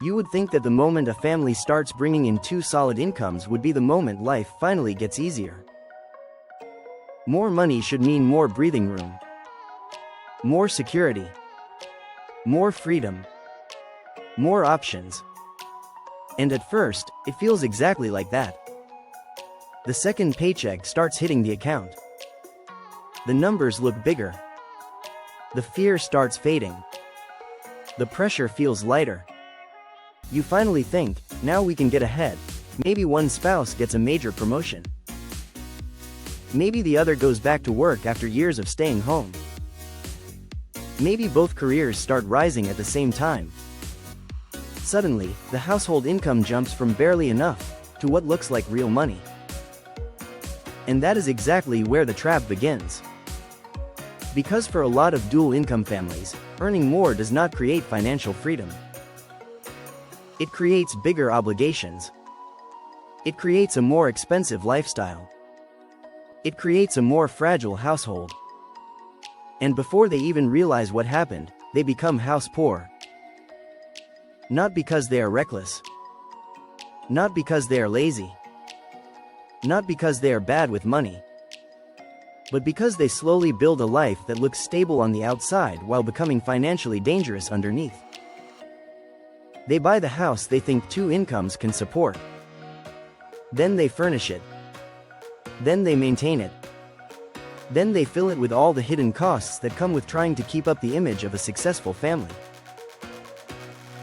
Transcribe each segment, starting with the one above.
You would think that the moment a family starts bringing in two solid incomes would be the moment life finally gets easier. More money should mean more breathing room, more security, more freedom, more options. And at first, it feels exactly like that. The second paycheck starts hitting the account. The numbers look bigger. The fear starts fading. The pressure feels lighter. You finally think, now we can get ahead. Maybe one spouse gets a major promotion. Maybe the other goes back to work after years of staying home. Maybe both careers start rising at the same time. Suddenly, the household income jumps from barely enough to what looks like real money. And that is exactly where the trap begins. Because for a lot of dual-income families, earning more does not create financial freedom. It creates bigger obligations. It creates a more expensive lifestyle. It creates a more fragile household. And before they even realize what happened, they become house poor. Not because they are reckless. Not because they are lazy. Not because they are bad with money. But because they slowly build a life that looks stable on the outside while becoming financially dangerous underneath. They buy the house they think two incomes can support. Then they furnish it. Then they maintain it. Then they fill it with all the hidden costs that come with trying to keep up the image of a successful family.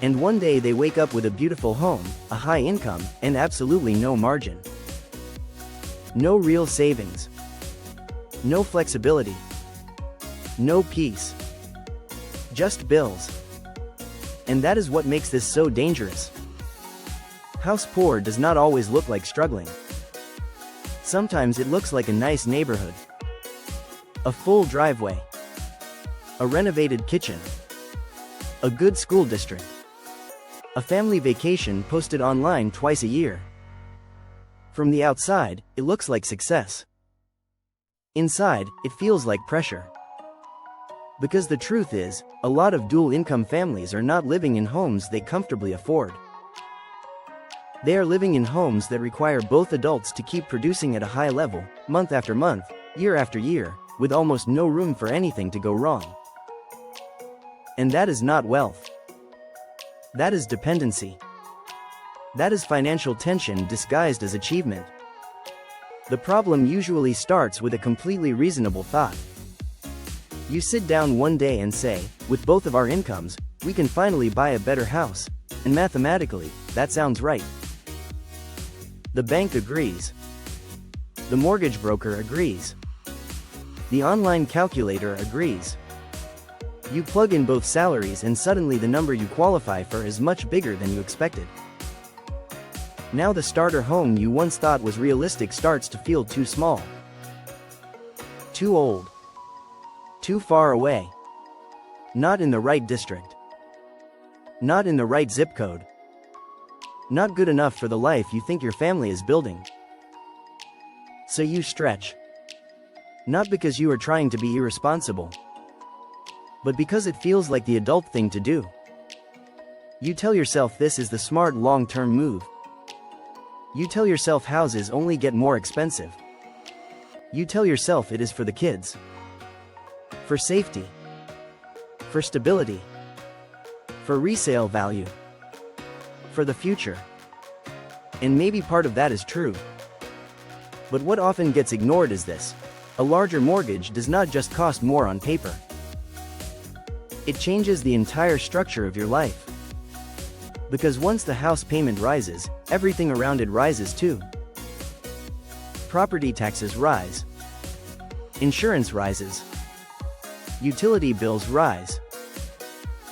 And one day they wake up with a beautiful home, a high income, and absolutely no margin. No real savings. No flexibility. No peace. Just bills. And that is what makes this so dangerous. House poor does not always look like struggling. Sometimes it looks like a nice neighborhood. A full driveway. A renovated kitchen. A good school district. A family vacation posted online twice a year. From the outside, it looks like success. Inside, it feels like pressure. Because the truth is, a lot of dual-income families are not living in homes they comfortably afford. They are living in homes that require both adults to keep producing at a high level, month after month, year after year, with almost no room for anything to go wrong. And that is not wealth. That is dependency. That is financial tension disguised as achievement. The problem usually starts with a completely reasonable thought. You sit down one day and say, with both of our incomes, we can finally buy a better house, and mathematically, that sounds right. The bank agrees. The mortgage broker agrees. The online calculator agrees. You plug in both salaries and suddenly the number you qualify for is much bigger than you expected. Now the starter home you once thought was realistic starts to feel too small. Too old. Too far away. Not in the right district. Not in the right zip code. Not good enough for the life you think your family is building. So you stretch. Not because you are trying to be irresponsible, but because it feels like the adult thing to do. You tell yourself this is the smart long-term move. You tell yourself houses only get more expensive. You tell yourself it is for the kids. For safety. For stability. For resale value. For the future. And maybe part of that is true. But what often gets ignored is this: a larger mortgage does not just cost more on paper. It changes the entire structure of your life. Because once the house payment rises, everything around it rises too. Property taxes rise. Insurance rises. Utility bills rise.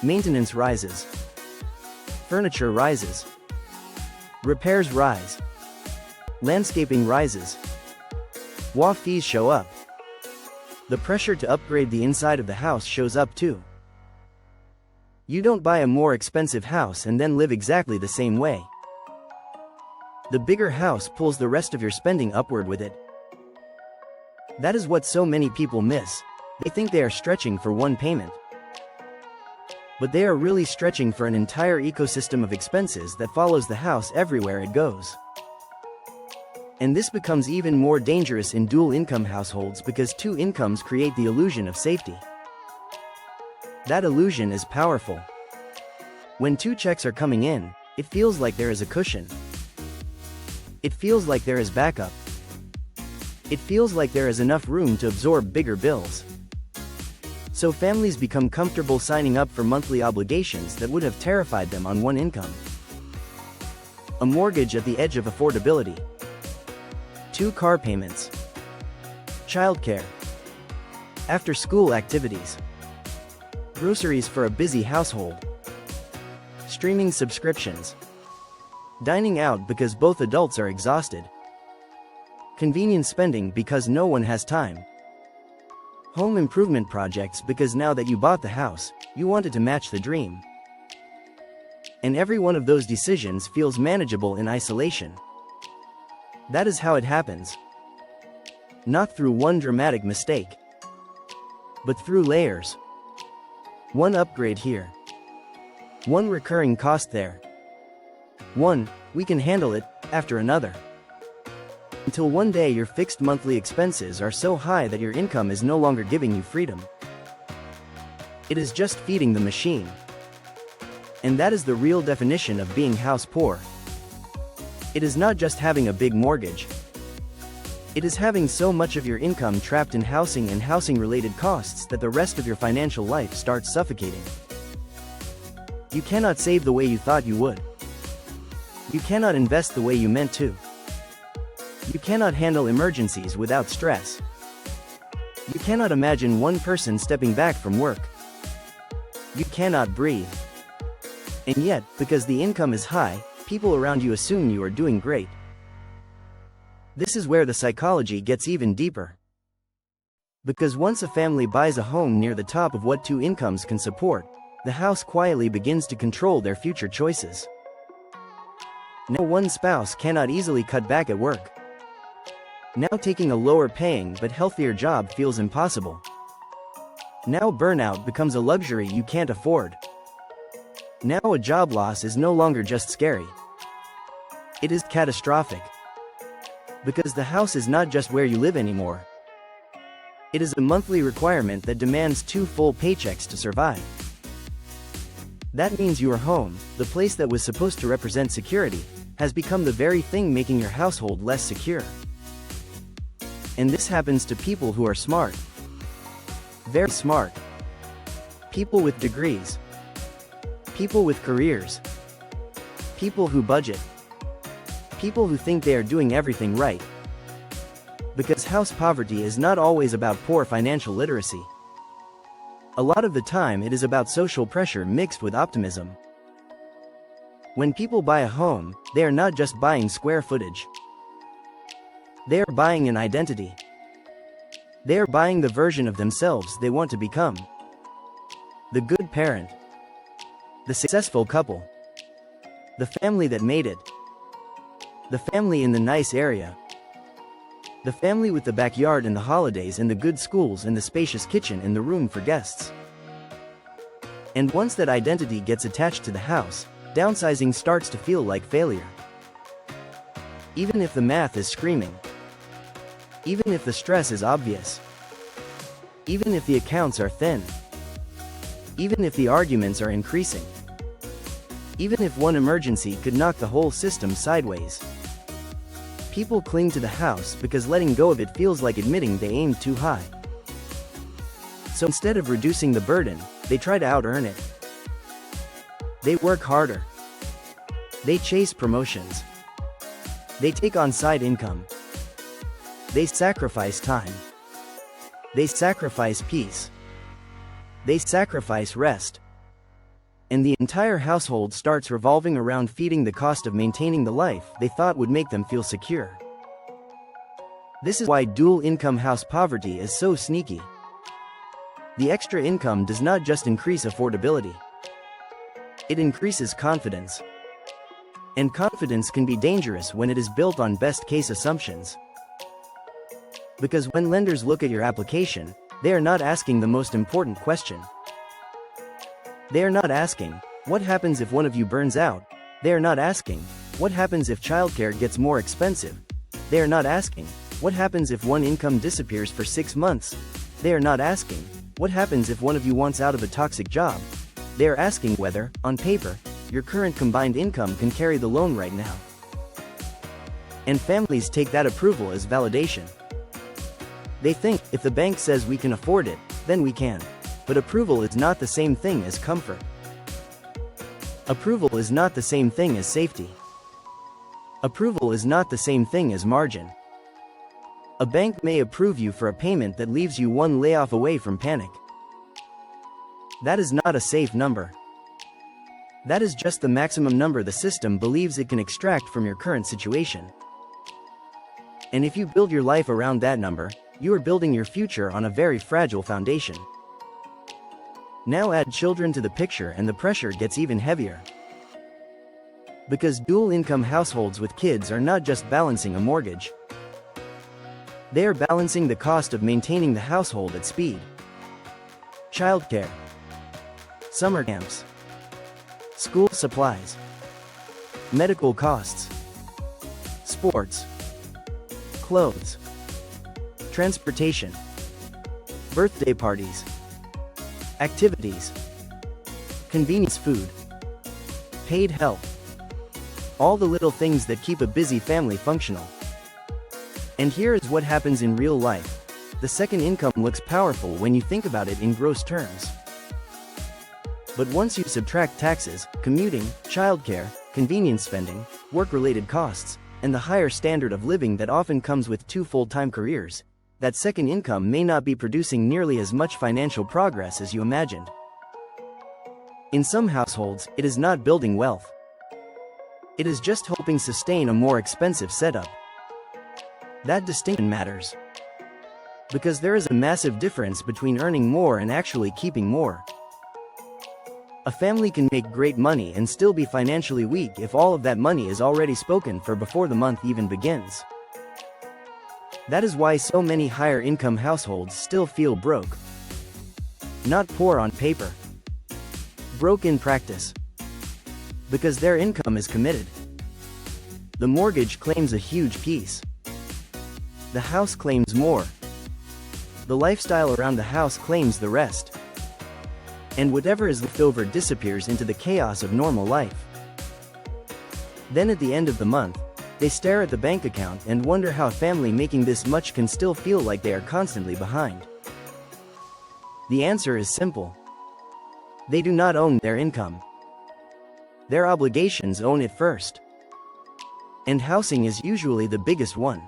Maintenance rises. Furniture rises. Repairs rise. Landscaping rises. WA fees show up. The pressure to upgrade the inside of the house shows up too. You don't buy a more expensive house and then live exactly the same way. The bigger house pulls the rest of your spending upward with it. That is what so many people miss. They think they are stretching for one payment. But they are really stretching for an entire ecosystem of expenses that follows the house everywhere it goes. And this becomes even more dangerous in dual-income households because two incomes create the illusion of safety. That illusion is powerful. When two checks are coming in, it feels like there is a cushion. It feels like there is backup. It feels like there is enough room to absorb bigger bills. So families become comfortable signing up for monthly obligations that would have terrified them on one income. A mortgage at the edge of affordability. 2 car payments. Childcare. After-school activities. Groceries for a busy household. Streaming subscriptions. Dining out because both adults are exhausted. Convenient spending because no one has time. Home improvement projects because now that you bought the house, you wanted to match the dream. And every one of those decisions feels manageable in isolation. That is how it happens. Not through one dramatic mistake, but through layers. One upgrade here. One recurring cost there. One, we can handle it, after another. Until one day your fixed monthly expenses are so high that your income is no longer giving you freedom. It is just feeding the machine. And that is the real definition of being house poor. It is not just having a big mortgage. It is having so much of your income trapped in housing and housing-related costs that the rest of your financial life starts suffocating. You cannot save the way you thought you would. You cannot invest the way you meant to. You cannot handle emergencies without stress. You cannot imagine one person stepping back from work. You cannot breathe. And yet, because the income is high, people around you assume you are doing great. This is where the psychology gets even deeper. Because once a family buys a home near the top of what two incomes can support, the house quietly begins to control their future choices. Now one spouse cannot easily cut back at work. Now taking a lower paying but healthier job feels impossible. Now burnout becomes a luxury you can't afford. Now a job loss is no longer just scary. It is catastrophic. Because the house is not just where you live anymore. It is a monthly requirement that demands 2 full paychecks to survive. That means your home, the place that was supposed to represent security, has become the very thing making your household less secure. And this happens to people who are smart. Very smart. People with degrees. People with careers. People who budget. People who think they are doing everything right. Because house poverty is not always about poor financial literacy. A lot of the time it is about social pressure mixed with optimism. When people buy a home, they are not just buying square footage. They are buying an identity. They are buying the version of themselves they want to become. The good parent. The successful couple. The family that made it. The family in the nice area. The family with the backyard in the holidays and the good schools and the spacious kitchen and the room for guests. And once that identity gets attached to the house, downsizing starts to feel like failure. Even if the math is screaming. Even if the stress is obvious. Even if the accounts are thin. Even if the arguments are increasing. Even if one emergency could knock the whole system sideways. People cling to the house because letting go of it feels like admitting they aimed too high. So instead of reducing the burden, they try to out-earn it. They work harder. They chase promotions. They take on side income. They sacrifice time. They sacrifice peace. They sacrifice rest. And the entire household starts revolving around feeding the cost of maintaining the life they thought would make them feel secure. This is why dual-income house poverty is so sneaky. The extra income does not just increase affordability. It increases confidence. And confidence can be dangerous when it is built on best-case assumptions. Because when lenders look at your application, they are not asking the most important question. They are not asking, what happens if one of you burns out? They are not asking, what happens if childcare gets more expensive? They are not asking, what happens if one income disappears for 6 months? They are not asking, what happens if one of you wants out of a toxic job? They are asking whether, on paper, your current combined income can carry the loan right now. And families take that approval as validation. They think, if the bank says we can afford it, then we can. But approval is not the same thing as comfort. Approval is not the same thing as safety. Approval is not the same thing as margin. A bank may approve you for a payment that leaves you one layoff away from panic. That is not a safe number. That is just the maximum number the system believes it can extract from your current situation. And if you build your life around that number, you are building your future on a very fragile foundation. Now add children to the picture and the pressure gets even heavier. Because dual-income households with kids are not just balancing a mortgage. They are balancing the cost of maintaining the household at speed. Childcare, summer camps, school supplies, medical costs, sports, clothes, transportation, birthday parties, activities, convenience food, paid help. All the little things that keep a busy family functional. And here is what happens in real life. The second income looks powerful when you think about it in gross terms. But once you subtract taxes, commuting, childcare, convenience spending, work-related costs, and the higher standard of living that often comes with 2 full-time careers, that second income may not be producing nearly as much financial progress as you imagined. In some households, it is not building wealth. It is just helping sustain a more expensive setup. That distinction matters. Because there is a massive difference between earning more and actually keeping more. A family can make great money and still be financially weak if all of that money is already spoken for before the month even begins. That is why so many higher income households still feel broke. Not poor on paper. Broke in practice. Because their income is committed. The mortgage claims a huge piece. The house claims more. The lifestyle around the house claims the rest. And whatever is left over disappears into the chaos of normal life. Then at the end of the month, they stare at the bank account and wonder how a family making this much can still feel like they are constantly behind. The answer is simple. They do not own their income. Their obligations own it first. And housing is usually the biggest one.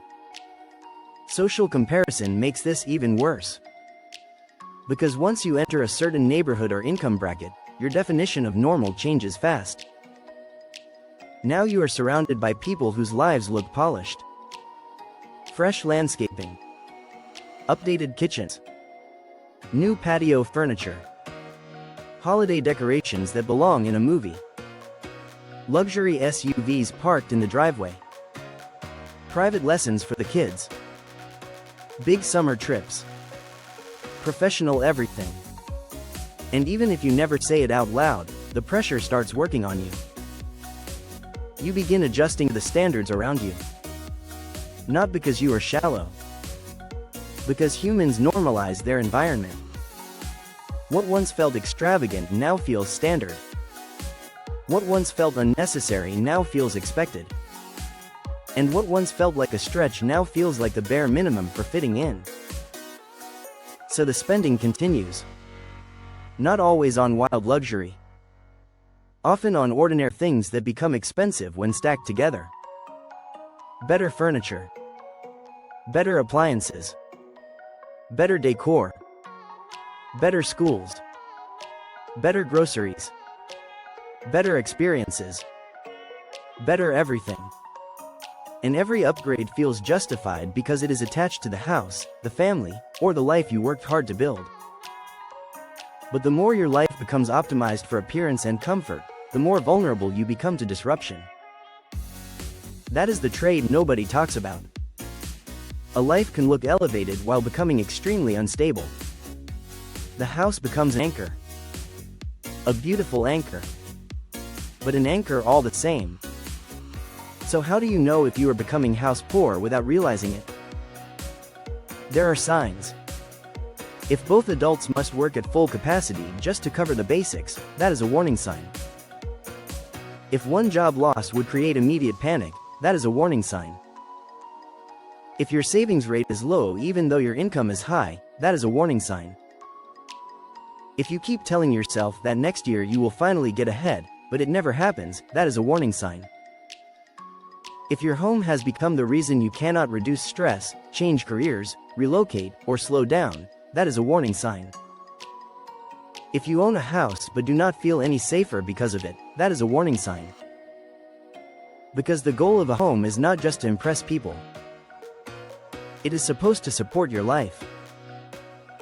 Social comparison makes this even worse. Because once you enter a certain neighborhood or income bracket, your definition of normal changes fast. Now you are surrounded by people whose lives look polished. Fresh landscaping. Updated kitchens. New patio furniture. Holiday decorations that belong in a movie. Luxury SUVs parked in the driveway. Private lessons for the kids. Big summer trips. Professional everything. And even if you never say it out loud, the pressure starts working on you. You begin adjusting to the standards around you. Not because you are shallow. Because humans normalize their environment. What once felt extravagant now feels standard. What once felt unnecessary now feels expected. And what once felt like a stretch now feels like the bare minimum for fitting in. So the spending continues. Not always on wild luxury. Often on ordinary things that become expensive when stacked together. Better furniture. Better appliances. Better decor. Better schools. Better groceries. Better experiences. Better everything. And every upgrade feels justified because it is attached to the house, the family, or the life you worked hard to build. But the more your life becomes optimized for appearance and comfort, the more vulnerable you become to disruption. That is the trade nobody talks about. A life can look elevated while becoming extremely unstable. The house becomes an anchor. A beautiful anchor. But an anchor all the same. So how do you know if you are becoming house poor without realizing it? There are signs. If both adults must work at full capacity just to cover the basics, that is a warning sign. If one job loss would create immediate panic, that is a warning sign. If your savings rate is low even though your income is high, that is a warning sign. If you keep telling yourself that next year you will finally get ahead, but it never happens, that is a warning sign. If your home has become the reason you cannot reduce stress, change careers, relocate, or slow down, that is a warning sign. If you own a house but do not feel any safer because of it, that is a warning sign. Because the goal of a home is not just to impress people. It is supposed to support your life.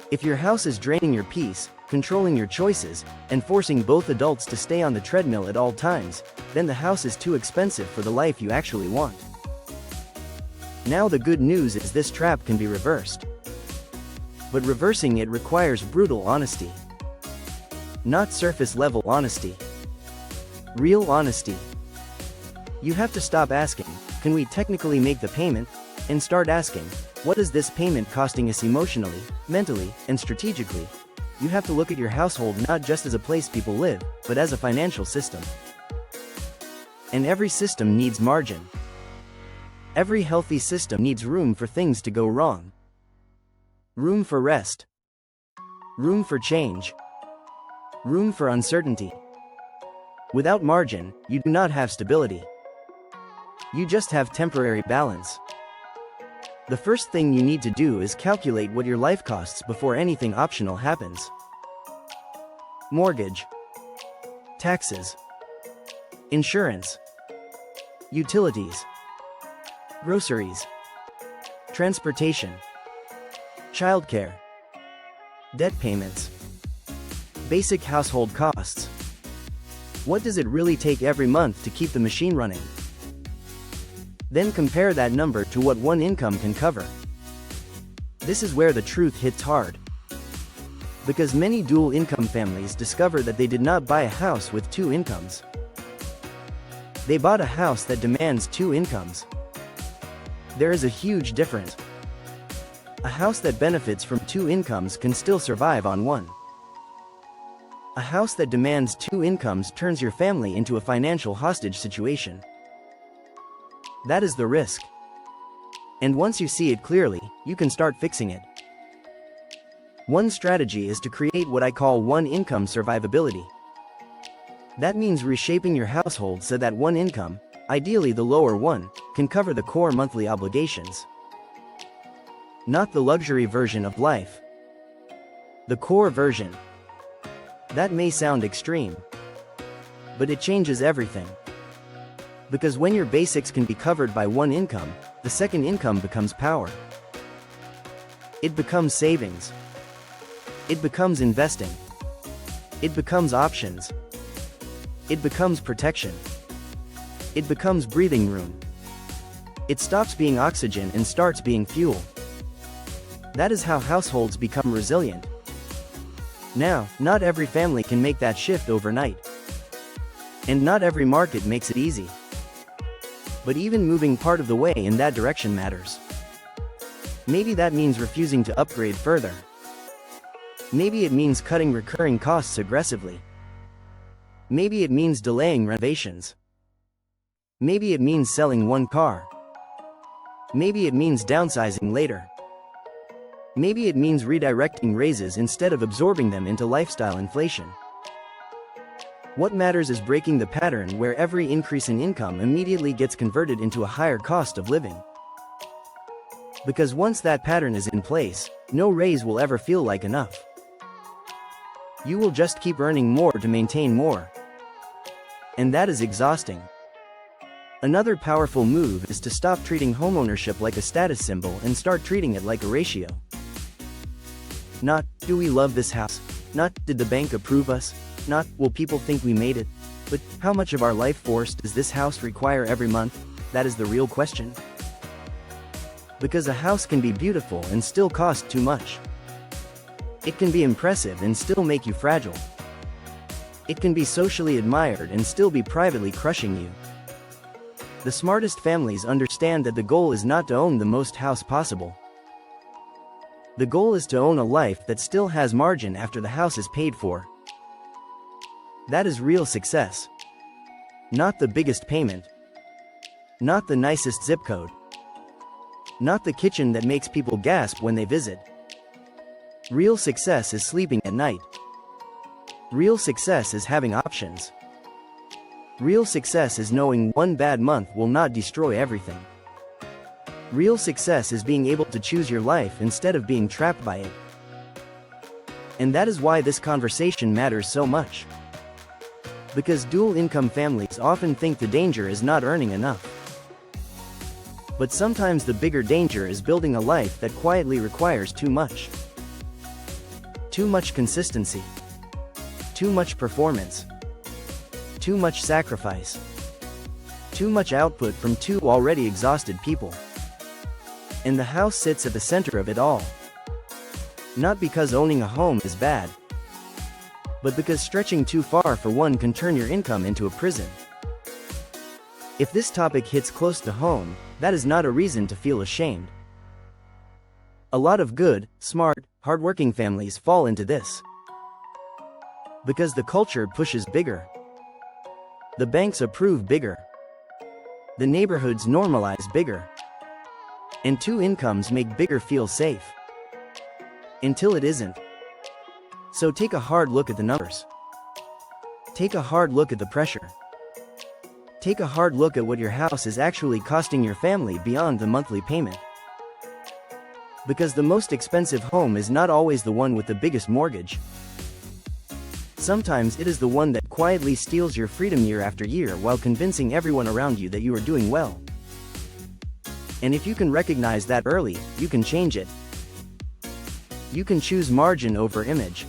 If your house is draining your peace, controlling your choices, and forcing both adults to stay on the treadmill at all times, then the house is too expensive for the life you actually want. Now the good news is this trap can be reversed. But reversing it requires brutal honesty. Not surface-level honesty. Real honesty. You have to stop asking, can we technically make the payment? And start asking, what is this payment costing us emotionally, mentally, and strategically? You have to look at your household not just as a place people live, but as a financial system. And every system needs margin. Every healthy system needs room for things to go wrong. Room for rest. Room for change. Room for uncertainty. Without margin, you do not have stability. You just have temporary balance. The first thing you need to do is calculate what your life costs before anything optional happens. Mortgage. Taxes. Insurance. Utilities. Groceries. Transportation. Childcare. Debt payments. Basic household costs. What does it really take every month to keep the machine running? Then compare that number to what one income can cover. This is where the truth hits hard. Because many dual-income families discover that they did not buy a house with two incomes. They bought a house that demands two incomes. There is a huge difference. A house that benefits from two incomes can still survive on one. A house that demands two incomes turns your family into a financial hostage situation. That is the risk. And once you see it clearly, you can start fixing it. One strategy is to create what I call one-income survivability. That means reshaping your household so that one income, ideally the lower one, can cover the core monthly obligations. Not the luxury version of life. The core version. That may sound extreme, but it changes everything. Because when your basics can be covered by one income, the second income becomes power. It becomes savings. It becomes investing. It becomes options. It becomes protection. It becomes breathing room. It stops being oxygen and starts being fuel. That is how households become resilient. Now, not every family can make that shift overnight. And not every market makes it easy. But even moving part of the way in that direction matters. Maybe that means refusing to upgrade further. Maybe it means cutting recurring costs aggressively. Maybe it means delaying renovations. Maybe it means selling one car. Maybe it means downsizing later. Maybe it means redirecting raises instead of absorbing them into lifestyle inflation. What matters is breaking the pattern where every increase in income immediately gets converted into a higher cost of living. Because once that pattern is in place, no raise will ever feel like enough. You will just keep earning more to maintain more. And that is exhausting. Another powerful move is to stop treating homeownership like a status symbol and start treating it like a ratio. Not, do we love this house? Not, did the bank approve us? Not, will people think we made it? But, how much of our life force does this house require every month? That is the real question. Because a house can be beautiful and still cost too much. It can be impressive and still make you fragile. It can be socially admired and still be privately crushing you. The smartest families understand that the goal is not to own the most house possible. The goal is to own a life that still has margin after the house is paid for. That is real success. Not the biggest payment. Not the nicest zip code. Not the kitchen that makes people gasp when they visit. Real success is sleeping at night. Real success is having options. Real success is knowing one bad month will not destroy everything. Real success is being able to choose your life instead of being trapped by it. And that is why this conversation matters so much. Because dual-income families often think the danger is not earning enough. But sometimes the bigger danger is building a life that quietly requires too much. Too much consistency. Too much performance. Too much sacrifice. Too much output from two already exhausted people. And the house sits at the center of it all. Not because owning a home is bad, but because stretching too far for one can turn your income into a prison. If this topic hits close to home, that is not a reason to feel ashamed. A lot of good, smart, hardworking families fall into this. Because the culture pushes bigger. The banks approve bigger. The neighborhoods normalize bigger. And two incomes make bigger feel safe. Until it isn't. So take a hard look at the numbers. Take a hard look at the pressure. Take a hard look at what your house is actually costing your family beyond the monthly payment. Because the most expensive home is not always the one with the biggest mortgage. Sometimes it is the one that quietly steals your freedom year after year while convincing everyone around you that you are doing well. And if you can recognize that early, you can change it. You can choose margin over image.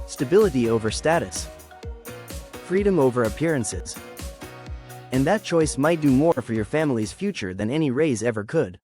Stability over status. Freedom over appearances. And that choice might do more for your family's future than any raise ever could.